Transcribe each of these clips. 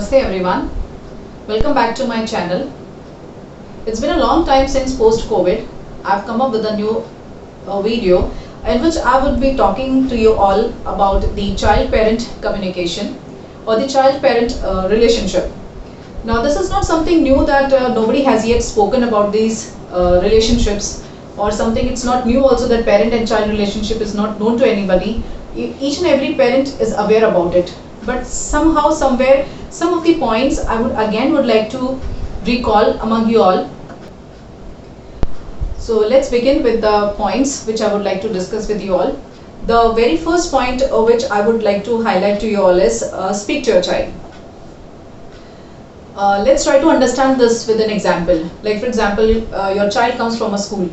Namaste everyone, welcome back to my channel. It's been a long time since post-COVID. I've come up with a new video in which I would be talking to you all about the child-parent communication or the child-parent relationship. Now this is not something new that nobody has yet spoken about these relationships, or something it's not new also that parent and child relationship is not known to anybody. Each and every parent is aware about it, but somehow somewhere some of the points I would like to recall among you all. So let's begin with the points which I would like to discuss with you all. The very first point which I would like to highlight to you all is speak to your child. Let's try to understand this with an example. Like for example, your child comes from a school.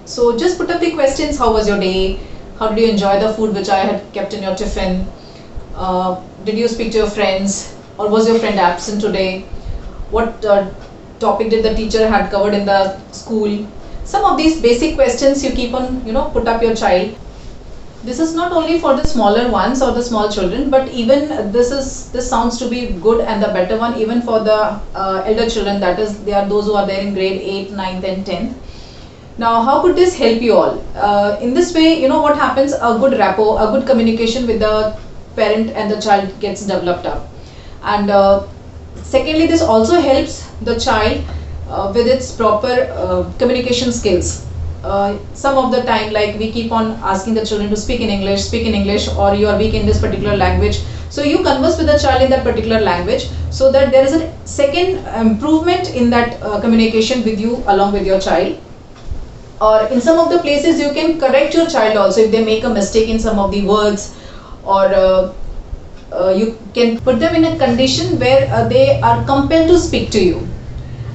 So just put up the questions: how was your day? How did you enjoy the food which I had kept in your tiffin? Did you speak to your friends? Or was your friend absent today? What topic did the teacher had covered in the school? Some of these basic questions you keep on, put up your child. This is not only for the smaller ones or the small children, but even this sounds to be good and the better one even for the elder children. That is, they are those who are there in grade 8, 9th and 10th. Now, how could this help you all? In this way, what happens? A good rapport, a good communication with the parent and the child gets developed up. And secondly, this also helps the child with its proper communication skills. Some of the time, like we keep on asking the children to speak in English, or you are weak in this particular language. So you converse with the child in that particular language, so that there is a second improvement in that communication with you along with your child. Or in some of the places you can correct your child also if they make a mistake in some of the words, or you can put them in a condition where they are compelled to speak to you.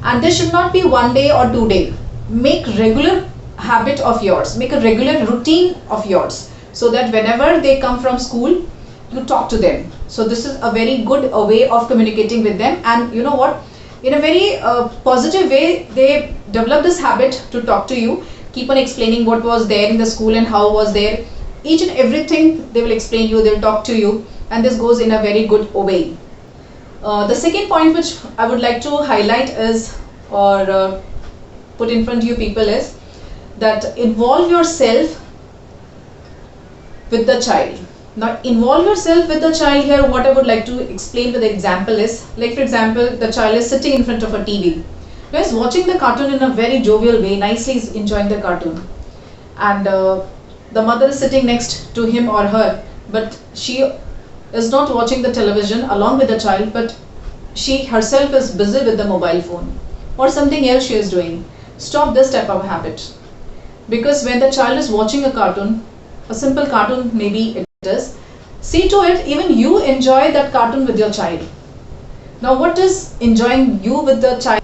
And this should not be 1 day or 2 days. Make regular habit of yours, make a regular routine of yours, so that whenever they come from school, you talk to them. So this is a very good way of communicating with them, and you know what, in a very positive way they develop this habit to talk to you. Keep on explaining what was there in the school and how was there. Each and everything they will explain you, they will talk to you, and this goes in a very good way. The second point which I would like to highlight is, or put in front of you people, is that involve yourself with the child. Now involve yourself with the child here, what I would like to explain with the example is, like for example, the child is sitting in front of a TV. Now he's watching the cartoon in a very jovial way, nicely is enjoying the cartoon. And the mother is sitting next to him or her, but she is not watching the television along with the child, but she herself is busy with the mobile phone or something else she is doing. Stop this type of habit, because when the child is watching a cartoon, a simple cartoon maybe it is, see to it even you enjoy that cartoon with your child. Now what is enjoying you with the child?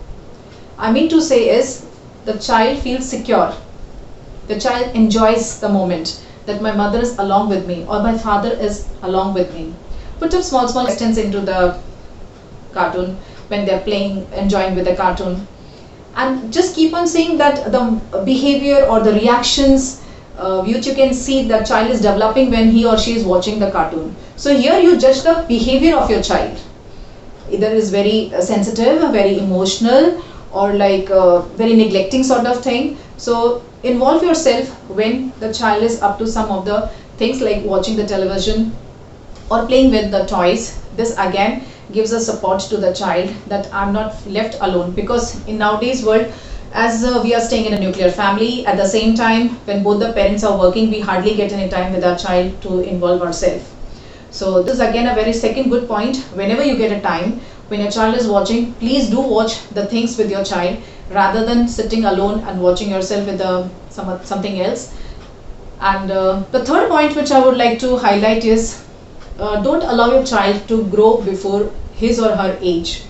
I mean to say is, the child feels secure. The child enjoys the moment that my mother is along with me or my father is along with me. Put up small questions into the cartoon when they are playing, enjoying with the cartoon, and just keep on saying that the behavior or the reactions which you can see the child is developing when he or she is watching the cartoon. So here you judge the behavior of your child. Either is very sensitive, very emotional, or like very neglecting sort of thing. So involve yourself when the child is up to some of the things like watching the television or playing with the toys. This again gives a support to the child that I'm not left alone, because in nowadays world, as we are staying in a nuclear family, at the same time when both the parents are working, we hardly get any time with our child to involve ourselves. So this is again a very second good point. Whenever you get a time, when your child is watching, please do watch the things with your child rather than sitting alone and watching yourself with something else. And the third point which I would like to highlight is, don't allow your child to grow before his or her age.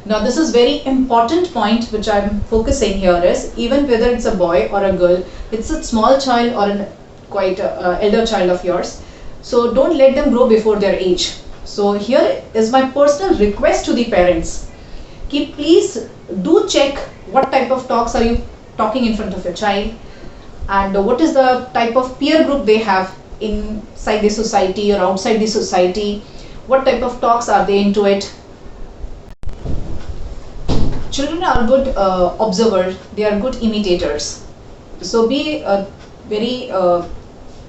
Now this is very important point which I'm focusing here is, even whether it's a boy or a girl, it's a small child or a quite elder child of yours. So don't let them grow before their age. So here is my personal request to the parents. Please do check what type of talks are you talking in front of your child, and what is the type of peer group they have inside the society or outside the society. What type of talks are they into it? Children are good observers, they are good imitators. So be very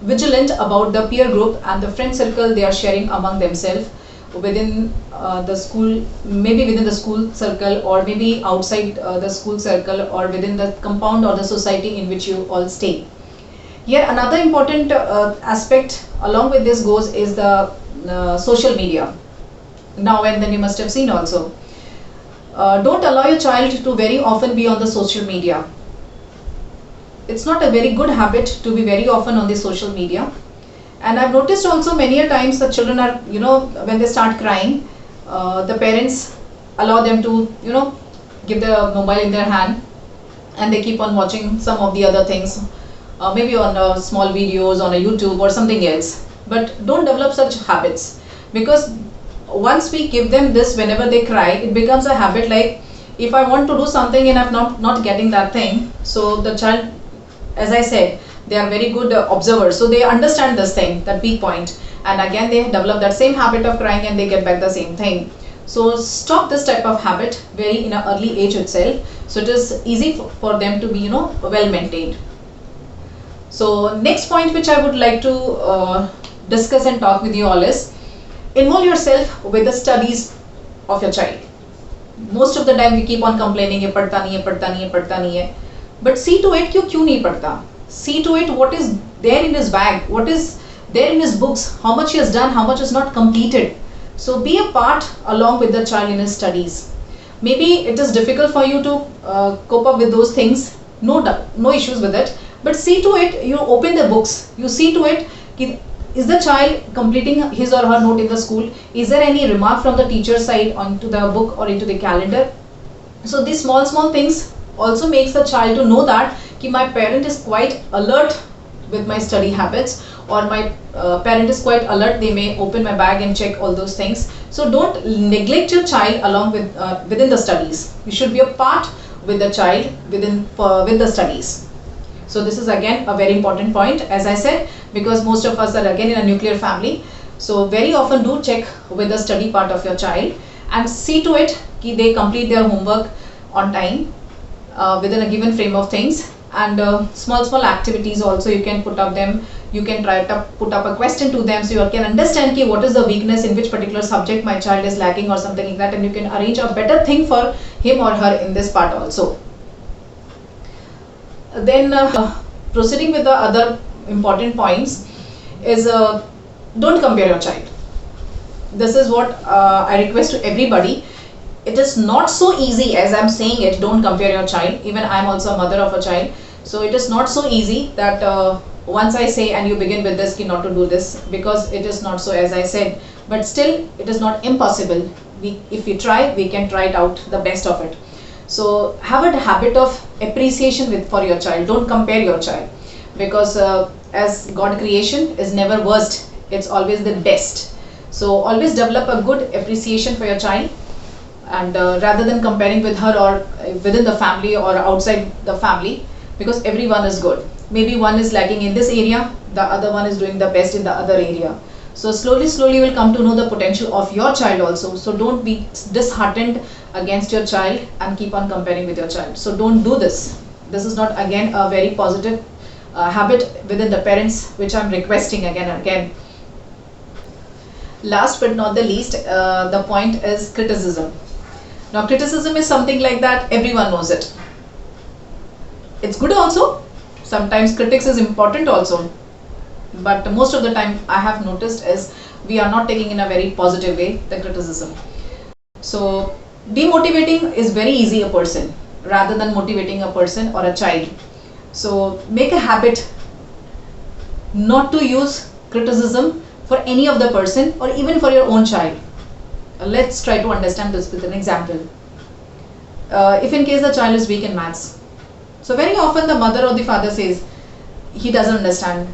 vigilant about the peer group and the friend circle they are sharing among themselves within the school, maybe within the school circle, or maybe outside the school circle, or within the compound or the society in which you all stay. Here another important aspect along with this goes is the social media. Now and then you must have seen also. Don't allow your child to very often be on the social media. It's not a very good habit to be very often on the social media. And I've noticed also many a times that children are, when they start crying, the parents allow them to, give the mobile in their hand, and they keep on watching some of the other things, maybe on small videos on a YouTube or something else. But don't develop such habits, because once we give them this whenever they cry, it becomes a habit. Like, if I want to do something and I'm not getting that thing, so the child, as I said, they are very good observers, so they understand this thing, that weak point, and again they develop that same habit of crying and they get back the same thing. So stop this type of habit very in an early age itself, so it is easy for them to be well maintained. So next point which I would like to discuss and talk with you all is, involve yourself with the studies of your child. Most of the time we keep on complaining, ye padhta nahi hai, padhta nahi hai, padhta nahi hai. But see to it, kyun nahi padhta? See to it what is there in his bag, what is there in his books, how much he has done, how much is not completed. So be a part along with the child in his studies. Maybe it is difficult for you to cope up with those things, no issues with it. But see to it, you open the books, you see to it, is the child completing his or her note in the school? Is there any remark from the teacher's side onto the book or into the calendar? So these small things also makes the child to know that my parent is quite alert with my study habits, or my parent is quite alert, they may open my bag and check all those things. So don't neglect your child along with within the studies. You should be a part with the child with the studies. So this is again a very important point, as I said, because most of us are again in a nuclear family. So very often do check with the study part of your child and see to it that they complete their homework on time within a given frame of things. And small activities also you can put up them. You can try to put up a question to them, so you can understand what is the weakness in which particular subject my child is lacking or something like that, and you can arrange a better thing for him or her in this part also. Then proceeding with the other important points is, don't compare your child. This is what I request to everybody. It is not so easy as I'm saying it, don't compare your child. Even I'm also a mother of a child. So it is not so easy that once I say and you begin with this, not to do this, because it is not so as I said. But still it is not impossible. If we try, we can try it out the best of it. So have a habit of appreciation for your child. Don't compare your child, because as God creation is never worst, it's always the best. So always develop a good appreciation for your child, and rather than comparing with her or within the family or outside the family, because everyone is good. Maybe one is lacking in this area, the other one is doing the best in the other area. So slowly you will come to know the potential of your child also. So don't be disheartened against your child and keep on comparing with your child. So don't do this. This is not again a very positive habit within the parents, which I'm requesting again and again. Last but not the least, the point is criticism. Now criticism is something like that, everyone knows it. It's good also. Sometimes critics is important also. But most of the time I have noticed is we are not taking in a very positive way the criticism. So demotivating is very easy a person rather than motivating a person or a child. So make a habit not to use criticism for any of the person or even for your own child. Let's try to understand this with an example. If in case the child is weak in maths, so very often the mother or the father says he doesn't understand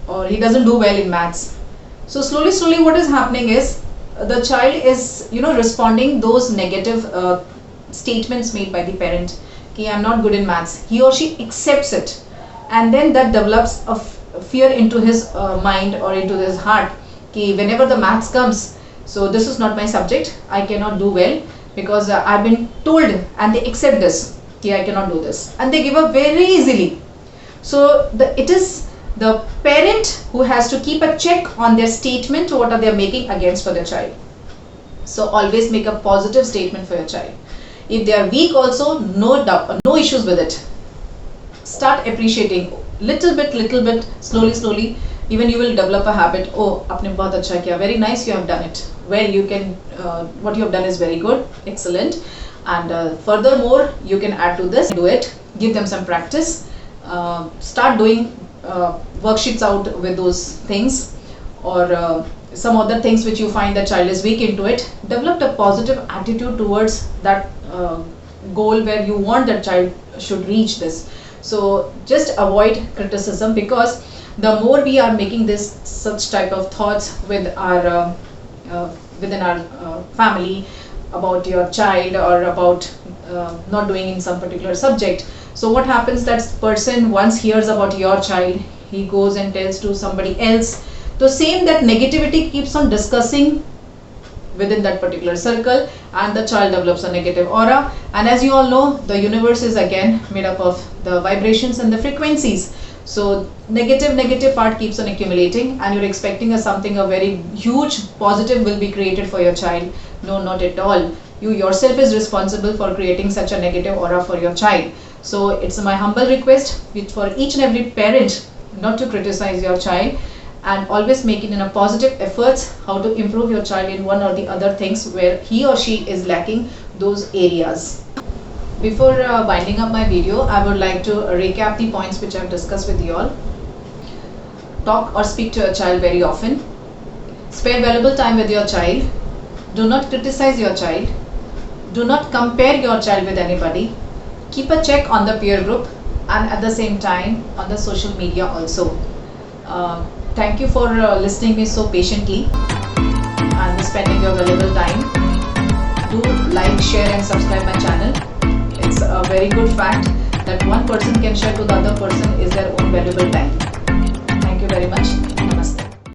or he doesn't do well in maths. So slowly what is happening is the child is responding those negative statements made by the parent. Okay, I'm not good in maths. He or she accepts it, and then that develops a fear into his mind or into his heart. Okay, whenever the maths comes, so this is not my subject, I cannot do well. because I've been told, and they accept this. Yeah, I cannot do this, and they give up very easily. So it is the parent who has to keep a check on their statement, what are they making against for their child. So always make a positive statement for your child. If they are weak also, no doubt, no issues with it. Start appreciating little bit, slowly. Even you will develop a habit. Oh, आपने बहुत अच्छा किया. Very nice, you have done it. Well, you can. What you have done is very good, excellent. And furthermore, you can add to this. Do it. Give them some practice. Start doing worksheets out with those things, or some other things which you find the child is weak into it. Develop a positive attitude towards that goal where you want that child should reach this. So just avoid criticism, because the more we are making this such type of thoughts with our within our family about your child, or about not doing in some particular subject. So what happens, that person once hears about your child, he goes and tells to somebody else. So same, that negativity keeps on discussing within that particular circle, and the child develops a negative aura. And as you all know, the universe is again made up of the vibrations and the frequencies. So negative part keeps on accumulating, and you're expecting something, a very huge positive will be created for your child. No, not at all. You yourself is responsible for creating such a negative aura for your child. So it's my humble request for each and every parent not to criticize your child, and always make it in a positive efforts how to improve your child in one or the other things where he or she is lacking those areas. Before winding up my video, I would like to recap the points which I have discussed with you all. Talk or speak to your child very often. Spare valuable time with your child. Do not criticize your child. Do not compare your child with anybody. Keep a check on the peer group, and at the same time on the social media also. Thank you for listening me so patiently and spending your valuable time. Do like, share and subscribe my channel. It's a very good fact that one person can share to the other person is their own valuable time. Thank you very much.